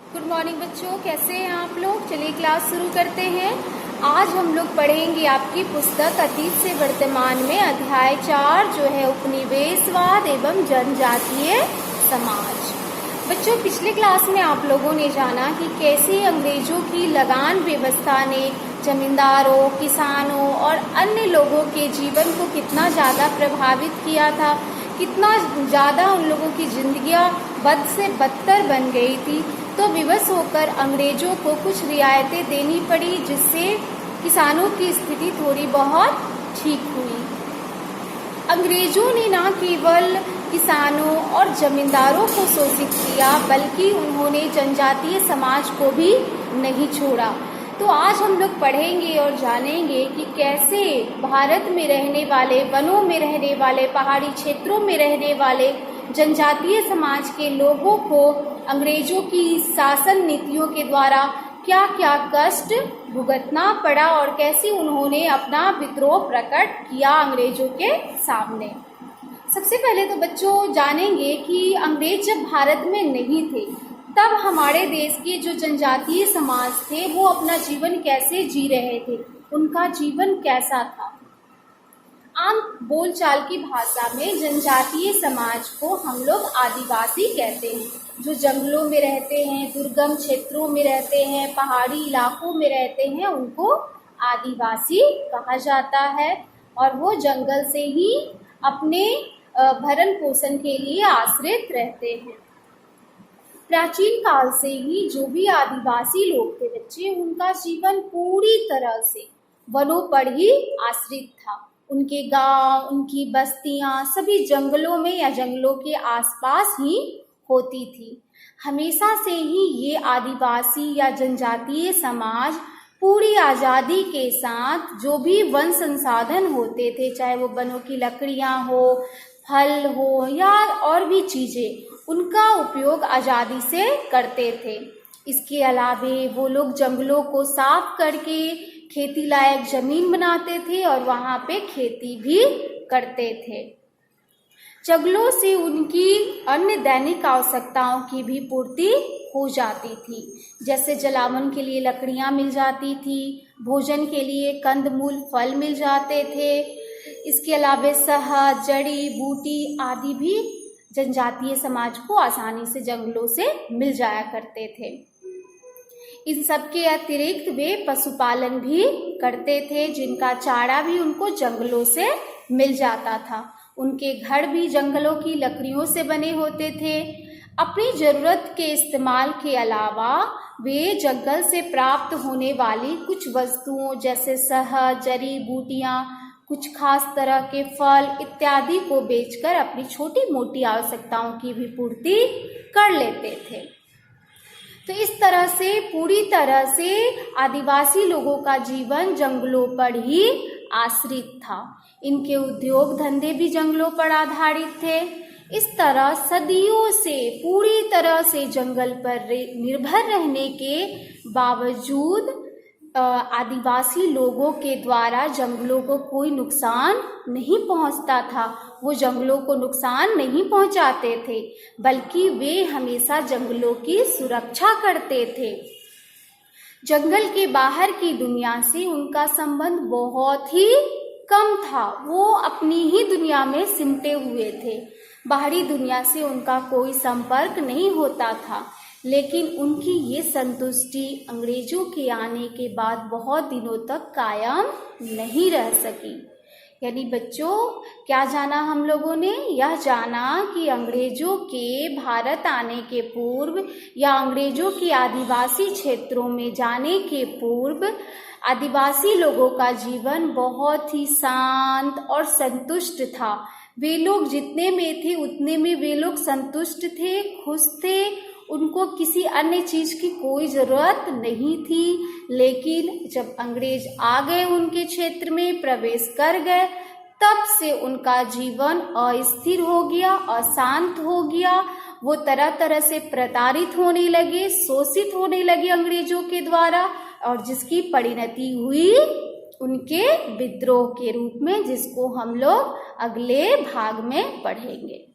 Good morning बच्चों, कैसे हैं आप लोग। चलिए क्लास शुरू करते हैं। आज हम लोग पढ़ेंगे आपकी पुस्तक अतीत से वर्तमान में अध्याय 4 जो है उपनिवेशवाद एवं जनजातीय समाज। बच्चों, पिछले क्लास में आप लोगों ने जाना कि कैसे अंग्रेजों की लगान व्यवस्था ने जमींदारों, किसानों और अन्य लोगों के जीवन को कितना ज़्यादा प्रभावित किया था, कितना ज़्यादा उन लोगों की जिंदगियां बद से बदतर बन गई थी। तो विवश होकर अंग्रेजों को कुछ रियायतें देनी पड़ी, जिससे किसानों की स्थिति थोड़ी बहुत ठीक हुई। अंग्रेजों ने न केवल किसानों और जमींदारों को शोषित किया, बल्कि उन्होंने जनजातीय समाज को भी नहीं छोड़ा। तो आज हम लोग पढ़ेंगे और जानेंगे कि कैसे भारत में रहने वाले, वनों में रहने वाले, पहाड़ी क्षेत्रों में रहने वाले जनजातीय समाज के लोगों को अंग्रेजों की शासन नीतियों के द्वारा क्या क्या कष्ट भुगतना पड़ा और कैसे उन्होंने अपना विद्रोह प्रकट किया अंग्रेजों के सामने। सबसे पहले तो बच्चों जानेंगे कि अंग्रेज जब भारत में नहीं थे, तब हमारे देश के जो जनजातीय समाज थे वो अपना जीवन कैसे जी रहे थे, उनका जीवन कैसा था। आम बोलचाल की भाषा में जनजातीय समाज को हम लोग आदिवासी कहते हैं। जो जंगलों में रहते हैं, दुर्गम क्षेत्रों में रहते हैं, पहाड़ी इलाकों में रहते हैं, उनको आदिवासी कहा जाता है। और वो जंगल से ही अपने भरण पोषण के लिए आश्रित रहते हैं। प्राचीन काल से ही जो भी आदिवासी लोग थे बच्चे, उनका जीवन पूरी तरह से वनों पर ही आश्रित था। उनके गांव, उनकी बस्तियां सभी जंगलों में या जंगलों के आसपास ही होती थी। हमेशा से ही ये आदिवासी या जनजातीय समाज पूरी आज़ादी के साथ जो भी वन संसाधन होते थे, चाहे वो वनों की लकड़ियां हो, फल हो या और भी चीज़ें, उनका उपयोग आज़ादी से करते थे। इसके अलावे वो लोग जंगलों को साफ करके खेती लायक जमीन बनाते थे और वहाँ पे खेती भी करते थे। जंगलों से उनकी अन्य दैनिक आवश्यकताओं की भी पूर्ति हो जाती थी, जैसे जलावन के लिए लकड़ियाँ मिल जाती थी, भोजन के लिए कंदमूल फल मिल जाते थे। इसके अलावा शहद, जड़ी बूटी आदि भी जनजातीय समाज को आसानी से जंगलों से मिल जाया करते थे। इन सब के अतिरिक्त वे पशुपालन भी करते थे, जिनका चारा भी उनको जंगलों से मिल जाता था। उनके घर भी जंगलों की लकड़ियों से बने होते थे। अपनी ज़रूरत के इस्तेमाल के अलावा वे जंगल से प्राप्त होने वाली कुछ वस्तुओं जैसे शहद, जड़ी बूटियाँ, कुछ खास तरह के फल इत्यादि को बेचकर अपनी छोटी मोटी आवश्यकताओं की भी पूर्ति कर लेते थे। तो इस तरह से पूरी तरह से आदिवासी लोगों का जीवन जंगलों पर ही आश्रित था। इनके उद्योग धंधे भी जंगलों पर आधारित थे। इस तरह सदियों से पूरी तरह से जंगल पर निर्भर रहने के बावजूद आदिवासी लोगों के द्वारा जंगलों को कोई नुकसान नहीं पहुंचता था। वो जंगलों को नुकसान नहीं पहुंचाते थे, बल्कि वे हमेशा जंगलों की सुरक्षा करते थे। जंगल के बाहर की दुनिया से उनका संबंध बहुत ही कम था। वो अपनी ही दुनिया में सिमटे हुए थे। बाहरी दुनिया से उनका कोई संपर्क नहीं होता था। लेकिन उनकी ये संतुष्टि अंग्रेजों के आने के बाद बहुत दिनों तक कायम नहीं रह सकी। यानी बच्चों, क्या जाना हम लोगों ने? यह जाना कि अंग्रेजों के भारत आने के पूर्व या अंग्रेजों के आदिवासी क्षेत्रों में जाने के पूर्व आदिवासी लोगों का जीवन बहुत ही शांत और संतुष्ट था। वे लोग जितने में थे उतने में वे लोग संतुष्ट थे, खुश थे। उनको किसी अन्य चीज़ की कोई ज़रूरत नहीं थी। लेकिन जब अंग्रेज आ गए, उनके क्षेत्र में प्रवेश कर गए, तब से उनका जीवन अस्थिर हो गया, अशांत हो गया। वो तरह तरह से प्रताड़ित होने लगे, शोषित होने लगे अंग्रेजों के द्वारा, और जिसकी परिणति हुई उनके विद्रोह के रूप में, जिसको हम लोग अगले भाग में पढ़ेंगे।